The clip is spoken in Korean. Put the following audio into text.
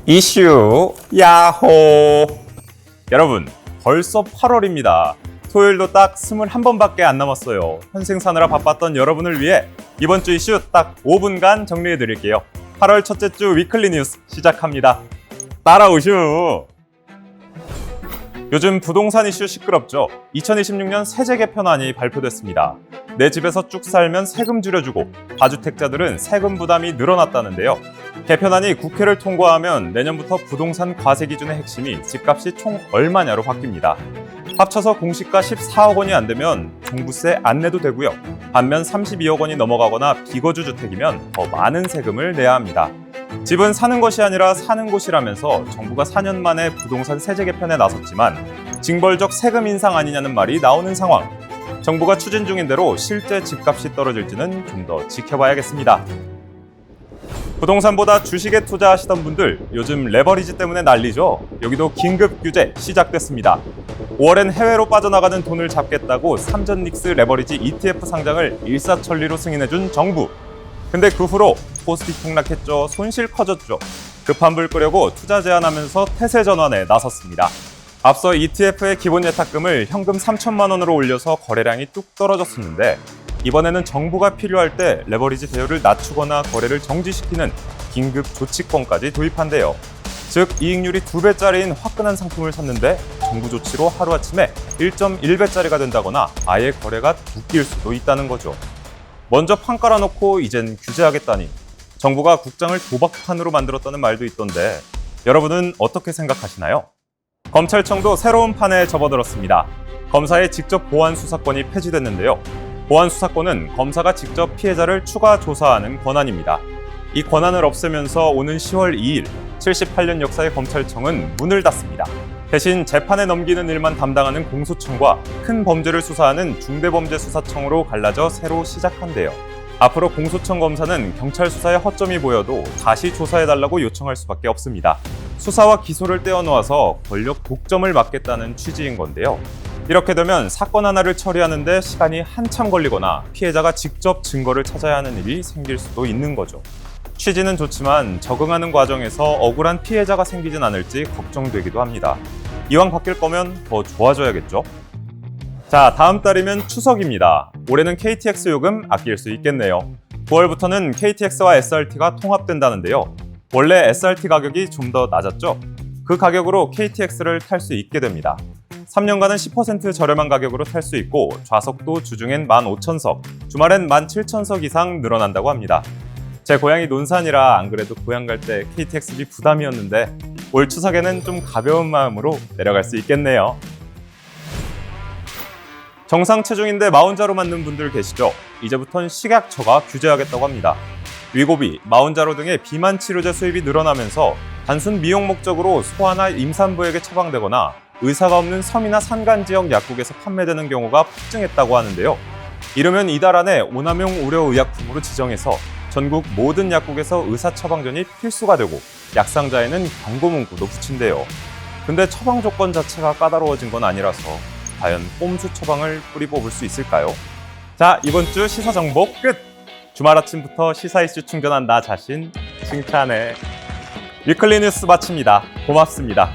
이슈 야호. 여러분, 벌써 8월입니다. 토요일도 딱 21번밖에 안 남았어요. 현생 사느라 바빴던 여러분을 위해 이번 주 이슈 딱 5분간 정리해 드릴게요. 8월 첫째 주 위클리 뉴스 시작합니다. 따라오슈. 요즘 부동산 이슈 시끄럽죠? 2026년 세제 개편안이 발표됐습니다. 내 집에서 쭉 살면 세금 줄여주고 다주택자들은 세금 부담이 늘어났다는데요. 개편안이 국회를 통과하면 내년부터 부동산 과세 기준의 핵심이 집값이 총 얼마냐로 바뀝니다. 합쳐서 공시가 14억 원이 안 되면 종부세 안 내도 되고요. 반면 32억 원이 넘어가거나 비거주 주택이면 더 많은 세금을 내야 합니다. 집은 사는 것이 아니라 사는 곳이라면서 정부가 4년 만에 부동산 세제 개편에 나섰지만 징벌적 세금 인상 아니냐는 말이 나오는 상황. 정부가 추진 중인 대로 실제 집값이 떨어질지는 좀 더 지켜봐야겠습니다. 부동산보다 주식에 투자하시던 분들 요즘 레버리지 때문에 난리죠. 여기도 긴급 규제 시작됐습니다. 5월엔 해외로 빠져나가는 돈을 잡겠다고 삼전닉스 레버리지 ETF 상장을 일사천리로 승인해준 정부. 근데 그 후로 코스피 폭락했죠. 손실 커졌죠. 급한 불 끄려고 투자 제한하면서 태세 전환에 나섰습니다. 앞서 ETF의 기본 예탁금을 현금 3천만 원으로 올려서 거래량이 뚝 떨어졌었는데 이번에는 정부가 필요할 때 레버리지 대여를 낮추거나 거래를 정지시키는 긴급 조치권까지 도입한대요. 즉 이익률이 2배짜리인 화끈한 상품을 샀는데 정부 조치로 하루아침에 1.1배짜리가 된다거나 아예 거래가 묶일 수도 있다는 거죠. 먼저 판 깔아놓고 이젠 규제하겠다니 정부가 국장을 도박판으로 만들었다는 말도 있던데 여러분은 어떻게 생각하시나요? 검찰청도 새로운 판에 접어들었습니다. 검사의 직접 보안 수사권이 폐지됐는데요. 보안 수사권은 검사가 직접 피해자를 추가 조사하는 권한입니다. 이 권한을 없애면서 오는 10월 2일 78년 역사의 검찰청은 문을 닫습니다. 대신 재판에 넘기는 일만 담당하는 공소청과 큰 범죄를 수사하는 중대범죄수사청으로 갈라져 새로 시작한대요. 앞으로 공소청 검사는 경찰 수사에 허점이 보여도 다시 조사해달라고 요청할 수밖에 없습니다. 수사와 기소를 떼어놓아서 권력 독점을 막겠다는 취지인 건데요. 이렇게 되면 사건 하나를 처리하는데 시간이 한참 걸리거나 피해자가 직접 증거를 찾아야 하는 일이 생길 수도 있는 거죠. 취지는 좋지만 적응하는 과정에서 억울한 피해자가 생기진 않을지 걱정되기도 합니다. 이왕 바뀔 거면 더 좋아져야겠죠? 자, 다음 달이면 추석입니다. 올해는 KTX 요금 아낄 수 있겠네요. 9월부터는 KTX와 SRT가 통합된다는데요. 원래 SRT 가격이 좀 더 낮았죠? 그 가격으로 KTX를 탈 수 있게 됩니다. 3년간은 10% 저렴한 가격으로 탈 수 있고 좌석도 주중엔 15,000석, 주말엔 17,000석 이상 늘어난다고 합니다. 제 고향이 논산이라 안 그래도 고향 갈 때 KTX비 부담이었는데 올 추석에는 좀 가벼운 마음으로 내려갈 수 있겠네요. 정상 체중인데 마흔자로 맞는 분들 계시죠? 이제부턴 식약처가 규제하겠다고 합니다. 위고비, 마흔자로 등의 비만 치료제 수입이 늘어나면서 단순 미용 목적으로 소아나 임산부에게 처방되거나 의사가 없는 섬이나 산간 지역 약국에서 판매되는 경우가 폭증했다고 하는데요. 이르면 이달 안에 오남용 의료의약품으로 지정해서 전국 모든 약국에서 의사 처방전이 필수가 되고 약상자에는 경고 문구도 붙인대요. 근데 처방 조건 자체가 까다로워진 건 아니라서 과연 꼼수 처방을 뿌리 뽑을 수 있을까요? 자, 이번 주 시사 정보 끝! 주말 아침부터 시사 이슈 충전한 나 자신 칭찬해. 위클리 뉴스 마칩니다. 고맙습니다.